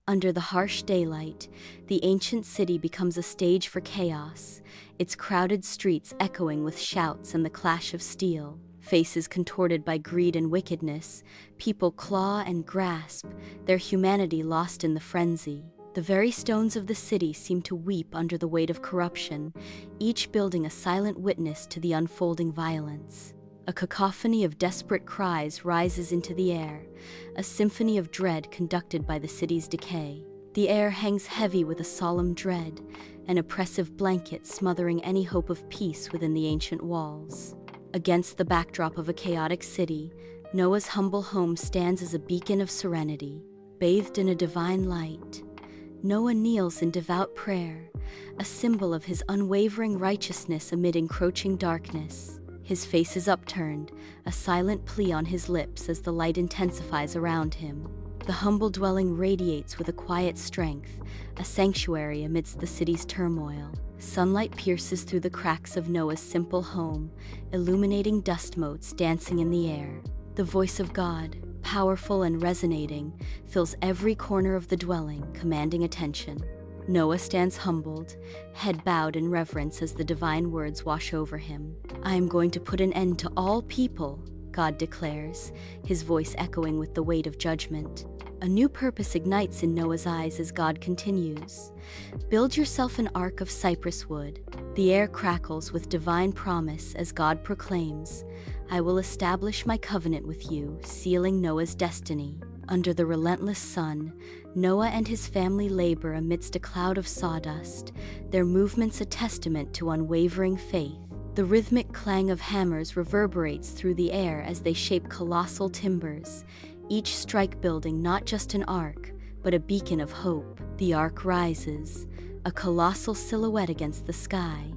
Under the harsh daylight, the ancient city becomes a stage for chaos, its crowded streets echoing with shouts and the clash of steel. Faces contorted by greed and wickedness, people claw and grasp, their humanity lost in the frenzy. The very stones of the city seem to weep under the weight of corruption, each building a silent witness to the unfolding violence. A cacophony of desperate cries rises into the air, a symphony of dread conducted by the city's decay. The air hangs heavy with a solemn dread, an oppressive blanket smothering any hope of peace within the ancient walls. Against the backdrop of a chaotic city, Noah's humble home stands as a beacon of serenity. Bathed in a divine light, Noah kneels in devout prayer, a symbol of his unwavering righteousness amid encroaching darkness. His face is upturned, a silent plea on his lips as the light intensifies around him. The humble dwelling radiates with a quiet strength, a sanctuary amidst the city's turmoil. Sunlight pierces through the cracks of Noah's simple home, illuminating dust motes dancing in the air. The voice of God, powerful and resonating, fills every corner of the dwelling, commanding attention. Noah stands humbled, head bowed in reverence as the divine words wash over him. "I am going to put an end to all people," God declares, his voice echoing with the weight of judgment. A new purpose ignites in Noah's eyes as God continues. "Build yourself an ark of cypress wood." The air crackles with divine promise as God proclaims, "I will establish my covenant with you," sealing Noah's destiny. Under the relentless sun, Noah and his family labor amidst a cloud of sawdust, their movements a testament to unwavering faith. The rhythmic clang of hammers reverberates through the air as they shape colossal timbers, each strike building not just an ark, but a beacon of hope. The ark rises, a colossal silhouette against the sky,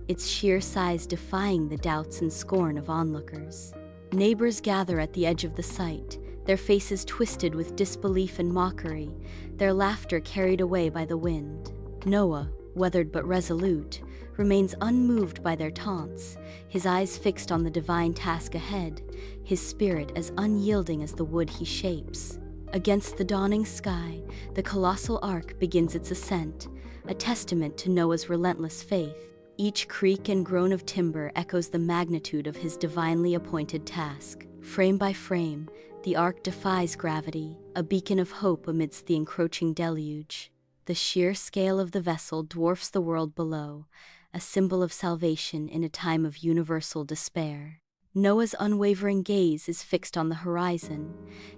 its sheer size defying the doubts and scorn of onlookers. Neighbors gather at the edge of the site, their faces twisted with disbelief and mockery, their laughter carried away by the wind. Noah, weathered but resolute, remains unmoved by their taunts, his eyes fixed on the divine task ahead, his spirit as unyielding as the wood he shapes. Against the dawning sky, the colossal ark begins its ascent, a testament to Noah's relentless faith. Each creak and groan of timber echoes the magnitude of his divinely appointed task. Frame by frame, the ark defies gravity, a beacon of hope amidst the encroaching deluge. The sheer scale of the vessel dwarfs the world below, a symbol of salvation in a time of universal despair. Noah's unwavering gaze is fixed on the horizon,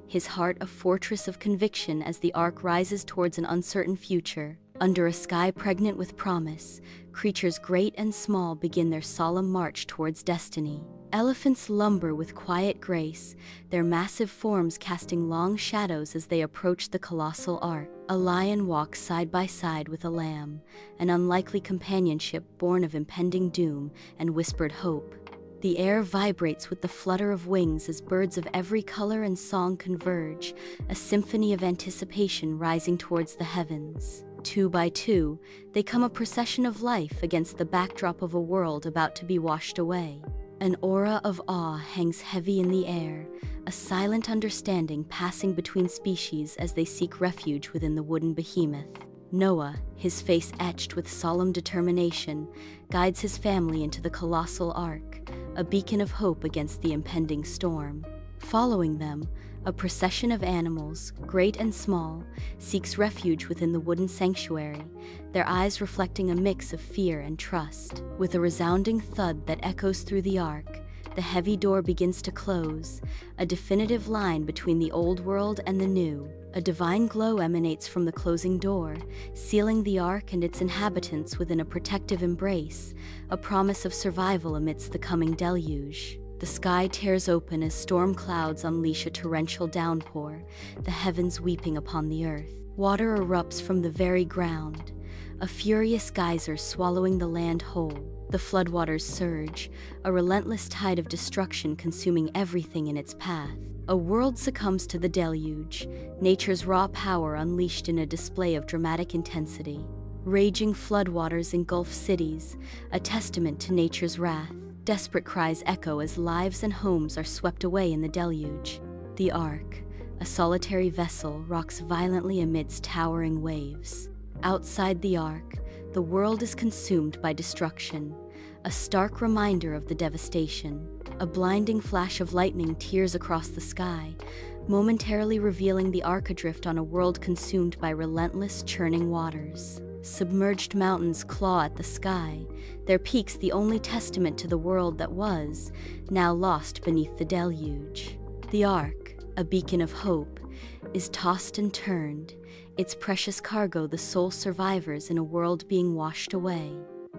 his heart a fortress of conviction as the ark rises towards an uncertain future. Under a sky pregnant with promise, creatures great and small begin their solemn march towards destiny. Elephants lumber with quiet grace, their massive forms casting long shadows as they approach the colossal ark. A lion walks side by side with a lamb, an unlikely companionship born of impending doom and whispered hope. The air vibrates with the flutter of wings as birds of every color and song converge, a symphony of anticipation rising towards the heavens. Two by two, they come a procession of life against the backdrop of a world about to be washed away. An aura of awe hangs heavy in the air, a silent understanding passing between species as they seek refuge within the wooden behemoth. Noah, his face etched with solemn determination, guides his family into the colossal ark, a beacon of hope against the impending storm. Following them, a procession of animals, great and small, seeks refuge within the wooden sanctuary, their eyes reflecting a mix of fear and trust. With a resounding thud that echoes through the ark, the heavy door begins to close, a definitive line between the old world and the new. A divine glow emanates from the closing door, sealing the ark and its inhabitants within a protective embrace, a promise of survival amidst the coming deluge. The sky tears open as storm clouds unleash a torrential downpour, the heavens weeping upon the earth. Water erupts from the very ground, a furious geyser swallowing the land whole. The floodwaters surge, a relentless tide of destruction consuming everything in its path. A world succumbs to the deluge, nature's raw power unleashed in a display of dramatic intensity. Raging floodwaters engulf cities, a testament to nature's wrath. Desperate cries echo as lives and homes are swept away in the deluge. The ark, a a solitary vessel, rocks violently amidst towering waves. Outside the ark, the world is consumed by destruction, a stark reminder of the devastation. A blinding flash of lightning tears across the sky, momentarily revealing the ark adrift on a world consumed by relentless, churning waters. Submerged mountains claw at the sky, their peaks the only testament to the world that was, now lost beneath the deluge. The ark, a beacon of hope, is tossed and turned, its precious cargo the sole survivors in a world being washed away.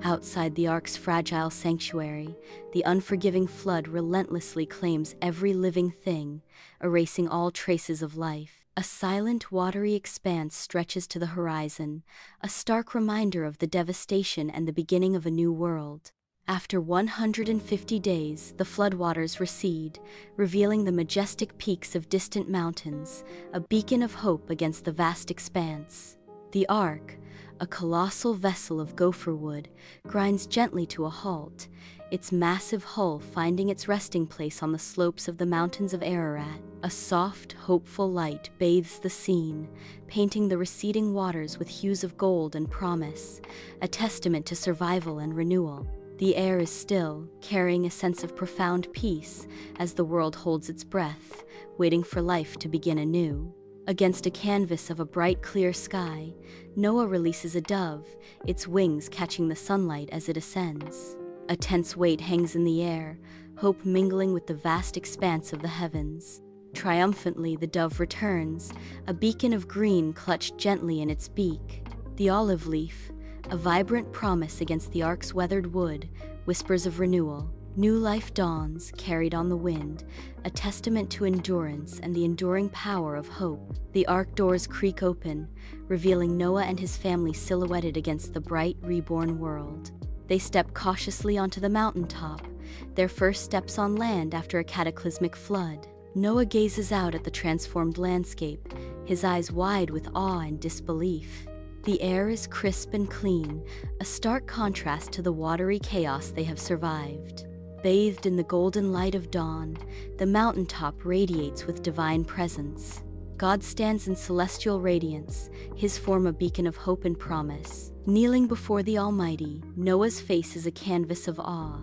Outside the ark's fragile sanctuary, the unforgiving flood relentlessly claims every living thing, erasing all traces of life. A silent, watery expanse stretches to the horizon, a stark reminder of the devastation and the beginning of a new world. After 150 days, the floodwaters recede, revealing the majestic peaks of distant mountains, a beacon of hope against the vast expanse. The ark, a colossal vessel of gopher wood, grinds gently to a halt, its massive hull finding its resting place on the slopes of the mountains of Ararat. A soft, hopeful light bathes the scene, painting the receding waters with hues of gold and promise, a testament to survival and renewal. The air is still, carrying a sense of profound peace as the world holds its breath, waiting for life to begin anew. Against a canvas of a bright, clear sky, Noah releases a dove, its wings catching the sunlight as it ascends. A tense weight hangs in the air, hope mingling with the vast expanse of the heavens. Triumphantly, the dove returns, a beacon of green clutched gently in its beak. The olive leaf, a vibrant promise against the ark's weathered wood, whispers of renewal. New life dawns, carried on the wind, a testament to endurance and the enduring power of hope. The ark doors creak open, revealing Noah and his family silhouetted against the bright, reborn world. They step cautiously onto the mountaintop, their first steps on land after a cataclysmic flood. Noah gazes out at the transformed landscape, his eyes wide with awe and disbelief. The air is crisp and clean, a stark contrast to the watery chaos they have survived. Bathed in the golden light of dawn, the mountaintop radiates with divine presence. God stands in celestial radiance, his form a beacon of hope and promise. Kneeling before the Almighty, Noah's face is a canvas of awe,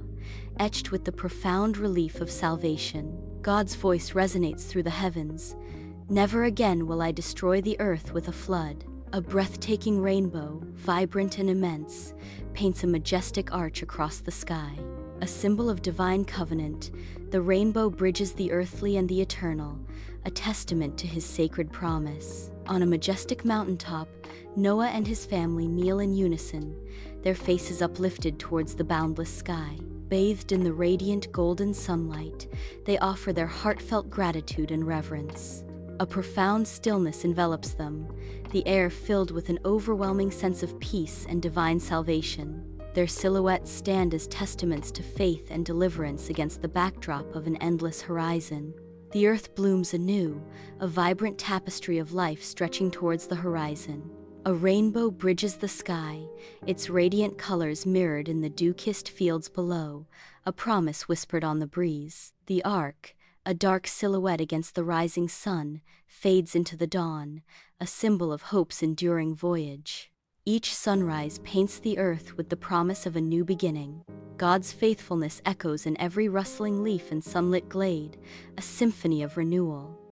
etched with the profound relief of salvation. God's voice resonates through the heavens. Never again will I destroy the earth with a flood. A breathtaking rainbow, vibrant and immense, paints a majestic arch across the sky. A symbol of divine covenant, the rainbow bridges the earthly and the eternal, a testament to his sacred promise. On a majestic mountaintop, Noah and his family kneel in unison, their faces uplifted towards the boundless sky. Bathed in the radiant golden sunlight, they offer their heartfelt gratitude and reverence. A profound stillness envelops them, the air filled with an overwhelming sense of peace and divine salvation. Their silhouettes stand as testaments to faith and deliverance against the backdrop of an endless horizon. The earth blooms anew, a vibrant tapestry of life stretching towards the horizon. A rainbow bridges the sky, its radiant colors mirrored in the dew-kissed fields below, a promise whispered on the breeze. The ark, a dark silhouette against the rising sun, fades into the dawn, a symbol of hope's enduring voyage. Each sunrise paints the earth with the promise of a new beginning. God's faithfulness echoes in every rustling leaf and sunlit glade, a symphony of renewal.